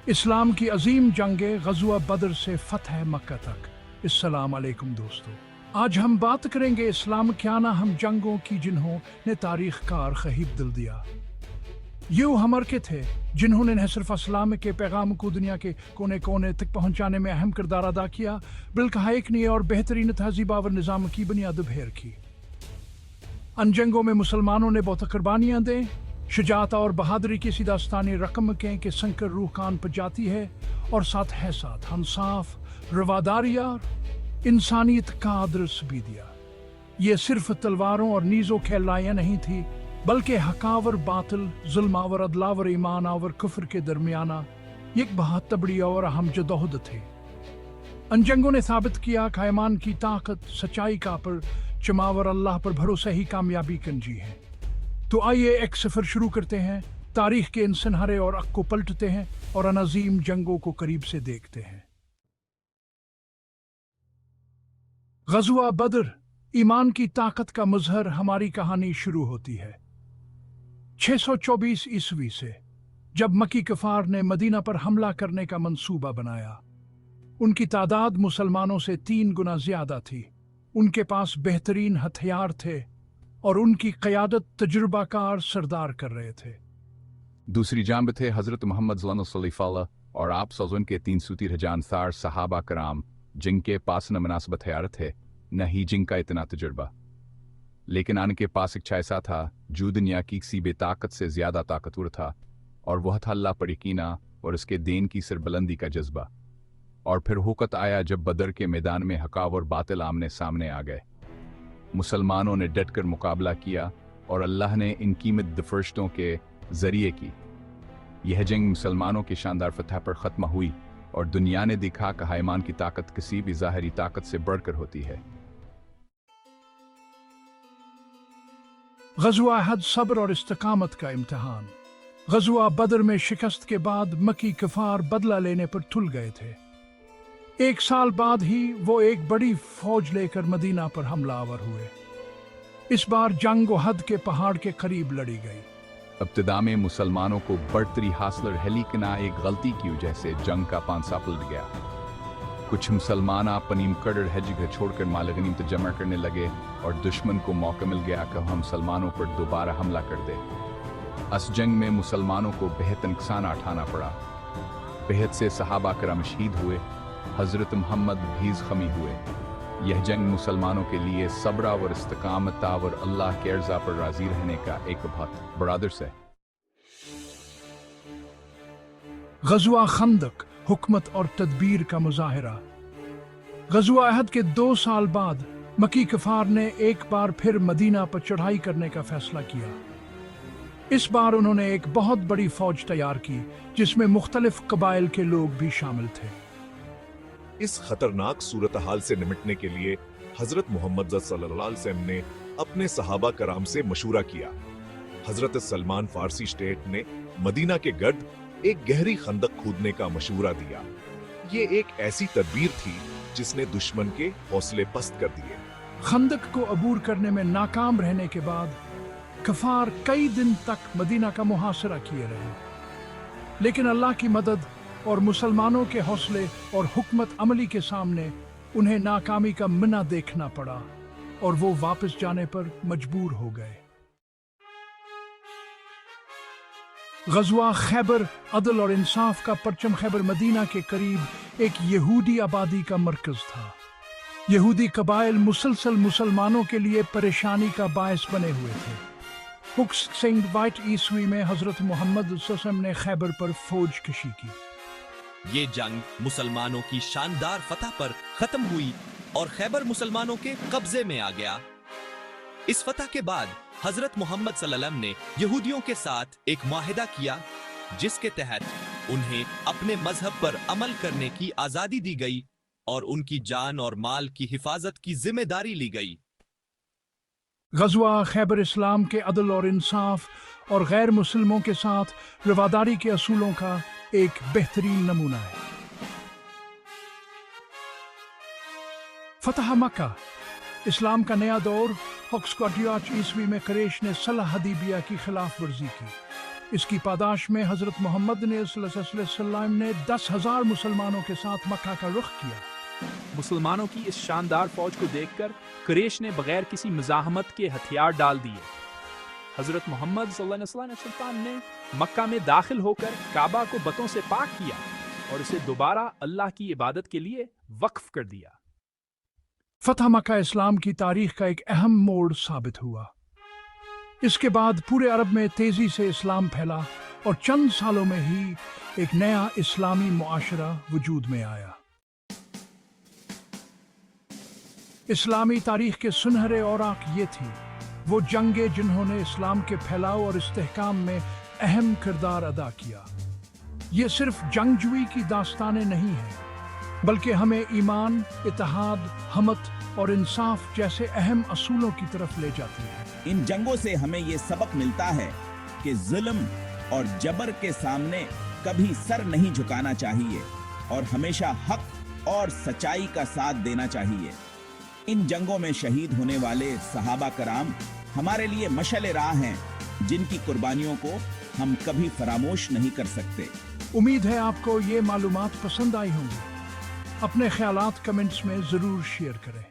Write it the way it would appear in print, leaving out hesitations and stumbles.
इस्लाम की अजीम जंगे गज़वा बदर से फतह मक्का तक। अस्सलाम अलैकुम दोस्तों, आज हम बात करेंगे इस्लाम क्या ना हम जंगों की जिन्होंने तारीख कार खहीब दिल दिया। ये वो हमर के थे जिन्होंने न सिर्फ इस्लाम के पैगाम को दुनिया के कोने कोने तक पहुंचाने में अहम किरदार अदा किया, बल्कि एक नए और बेहतरीन तहजीब और निज़ाम की बुनियाद भेर की। अन जंगों में मुसलमानों ने बहुत कुर्बानियाँ दें, शुजात और बहादुरी की सी दास्तानी रकम के संकर रूह कान पर जाती है, और साथ है साथ इंसाफ, रवादारिया, इंसानियत का आदर्श भी दिया। ये सिर्फ तलवारों और नीज़ों खेलाइयाँ नहीं थी, बल्कि हकावर बातिल, जुल्मावर, अदलावर, ईमान और कुफर के दरमियाना एक बहुत तबड़ी और अहम जदोहद थे। अन जंगों ने साबित किया कि ईमान की ताकत, सच्चाई का पर चमावर अल्लाह पर भरोसा ही कामयाबी कंजी है। तो आइए एक सफर शुरू करते हैं, तारीख के इन सुनहरे और अक को पलटते हैं और अन अजीम जंगों को करीब से देखते हैं। गज़वा बदर, ईमान की ताकत का मुजहर, हमारी कहानी शुरू होती है 624 ईस्वी से, जब मक्की कफार ने मदीना पर हमला करने का मंसूबा बनाया। उनकी तादाद मुसलमानों से 3 गुना ज्यादा थी, उनके पास बेहतरीन हथियार थे और उनकी क़यादत तजुर्बाकार सरदार कर रहे थे। दूसरी जांब थे हजरत मोहम्मद सल्लल्लाहु अलैहि वसल्लम और आप सौजन के 330 जानसार सहाबा कराम, जिनके पास न मुनासिब हथियार थे न ही जिनका इतना तजुर्बा, लेकिन आन के पास एक ऐसा था जो दुनिया की किसी बेताकत से ज्यादा ताकतवर था, और वह था अल्लाह पर यकीना और उसके दीन की सरबलंदी का जज्बा। और फिर हुकत आया जब बदर के मैदान में हकाव और बातिल आमने सामने आ गए। मुसलमानों ने डट कर मुकाबला किया और अल्लाह ने इन कीमत फरिश्तों के जरिए की। यह जंग मुसलमानों की शानदार फतह पर ख़त्म हुई और दुनिया ने दिखा कि ईमान की ताकत किसी भी ज़ाहिरी ताकत से बढ़कर होती है। गज़वा अहद, सब्र और इस्तिकामत का इम्तिहान। गज़वा बदर में शिकस्त के बाद मक्की कफार बदला लेने पर तुल गए थे। 1 साल बाद ही वो एक बड़ी फौज लेकर मदीना पर हमलावर हुए। इस बार जंग अहद के पहाड़ के करीब लड़ी गई। इब्तिदा में मुसलमानों को बढ़तरी हासिल रही, लेकिन एक गलती की वजह से जंग का पांसा पलट गया। कुछ मुसलमान पनीम कड़र है जगह छोड़कर माल गनीमत जमा करने लगे और दुश्मन को मौका मिल गया कि हम मुसलमानों पर दोबारा हमला कर दे। इस जंग में मुसलमानों को बेहद नुकसान उठाना पड़ा। बेहद से सहाबा करम शहीद हुए, हजरत मोहम्मद भी ज़ख्मी हुए। यह जंग मुसलमानों के लिए सब्र और इस्तिकामत और अल्लाह के अर्ज़ा पर राजी रहने का एक बहुत बड़ा दर्स है। गज़वा खंदक, हुकमत और तदबीर का मुजाहिरा। गज़वा अहद के 2 साल बाद मक्की कफार ने एक बार फिर मदीना पर चढ़ाई करने का फैसला किया। इस बार उन्होंने एक बहुत बड़ी फौज तैयार की, जिसमें मुख्तलिफ कबाइल के लोग भी शामिल थे। इस खतरनाक सूरत हाल से निपटने के लिए हजरत मोहम्मद सल्लल्लाहु अलैहि वसल्लम ने अपने सहाबा कराम से मशूरा किया। हजरत सलमान फारसी स्टेट ने मदीना के गर्द एक गहरी खंदक खोदने का मशूरा दिया। ये एक ऐसी तदबीर थी जिसने दुश्मन के हौसले पस्त कर दिए। खंदक को अबूर करने में नाकाम रहने के बाद कफार कई दिन तक मदीना का मुहासरा किए रहे, लेकिन अल्लाह की मदद और मुसलमानों के हौसले और हुकमत अमली के सामने उन्हें नाकामी का मिना देखना पड़ा और वो वापस जाने पर मजबूर हो गए। गज़वा खैबर, अदल और इंसाफ का परचम खैबर मदीना के करीब एक यहूदी आबादी का मरकज था। यहूदी कबाइल मुसलसल मुसलमानों के लिए परेशानी का बायस बने हुए थे। 605 ईस्वी में हजरत मोहम्मद सल्लल्लाहु ने खैबर पर फौज कशी की। ये जंग मुसलमानों की शानदार फतह पर खत्म हुई और खैबर मुसलमानों के कब्जे में आ गया। इस फतह के बाद हजरत मोहम्मद सल्लल्लाहु अलैहि वसल्लम ने यहूदियों के साथ एक माहिदा किया, जिसके तहत उन्हें अपने मजहब पर अमल करने की आजादी दी गई और उनकी जान और माल की हिफाजत की जिम्मेदारी ली गई। गज़वा खैबर इस्लाम के अदल और इंसाफ और गैर मुसलमों के साथ रवादारी के असूलों का एक बेहतरीन नमूना है। फतह मक्का, इस्लाम का नया दौर। 628 ईस्वी में कुरैश ने सलह हदीबिया की खिलाफ वर्जी की। इसकी पादाश में हजरत मोहम्मद ने सल्लल्लाहु अलैहि वसल्लम ने 10,000 मुसलमानों के साथ मक्का का रुख किया। मुसलमानों की इस शानदार फौज को देखकर कुरैश ने बगैर किसी मज़ाहमत के हथियार डाल दिए। हजरत मोहम्मद सल्लल्लाहु अलैहि वसल्लम ने मक्का में दाखिल होकर काबा को बतों से पाक किया और इसे दोबारा अल्लाह की इबादत के लिए वक्फ कर दिया। फतह मक्का इस्लाम की तारीख का एक अहम मोड़ साबित हुआ। इसके बाद पूरे अरब में तेजी से इस्लाम फैला और चंद सालों में ही एक नया इस्लामी मुआशरा वजूद में आया। इस्लामी तारीख के सुनहरे औराक ये थी वो जंगें जिन्होंने इस्लाम के फैलाव और इस्तेहकाम में अहम किरदार अदा किया। ये सिर्फ जंगजुई की दास्तानें नहीं हैं, बल्कि हमें ईमान, इत्तेहाद, हमत और इंसाफ जैसे अहम असूलों की तरफ ले जाती है। इन जंगों से हमें ये सबक मिलता है कि जुल्म और जबर के सामने कभी सर नहीं झुकाना चाहिए और हमेशा हक और सच्चाई का साथ देना चाहिए। इन जंगों में शहीद होने वाले सहाबा कराम हमारे लिए मशअल राह हैं, जिनकी कुर्बानियों को हम कभी फरामोश नहीं कर सकते। उम्मीद है आपको ये मालूमात पसंद आई होंगी। अपने ख्यालात कमेंट्स में जरूर शेयर करें।